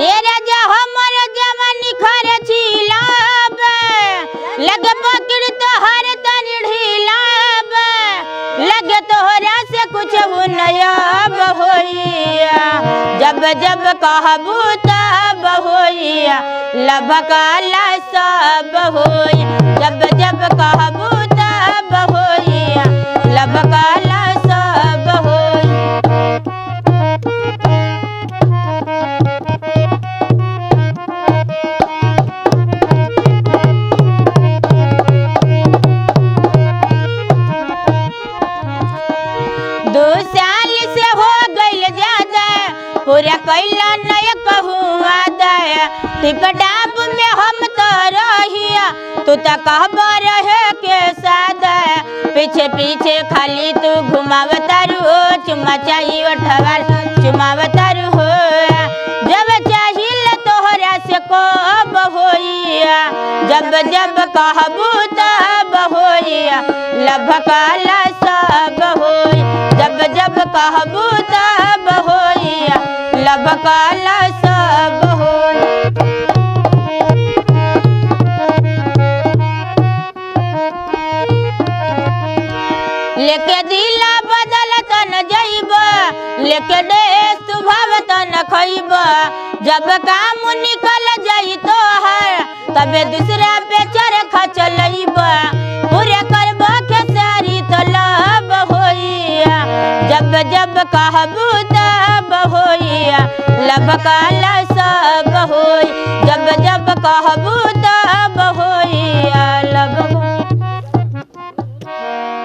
ये राजा हमर जवानी खर्चिलाब लगे पकड़ तोहर तनी ढीलाब लगे तोहरा से कुछ नयाब होइया जब जब कहबू तब होइया लभकाला सब होइया जब जब कहबू तब होइया लभकाला सब होइया। दो साल से हो गइल ज्यादा पूरा कैला नय कहूँ आदाया टिपटाप में हम तो रहिया तू तो कहबा रहे के सादा पीछे पीछे खाली तू घुमावतारू हो चुमा चाहिए उठवार चुमावतारू हो जब चाहिल तोहरा से कब होइया जब जब कहबू तब होइया लभकाला सब होइया जब जब कहबू तब होइया लभकाला सब होइया। लेके दिला बदल तन जइब लेके देश सुभाव तन खइब जब काम निकल जाई तो है तबे दूसरा पे चरखा चलइब पूरे करब खेसारी तो लब होइया जब जब कहबू तब होइया लभकाला सब होइया जब जब कहबू तब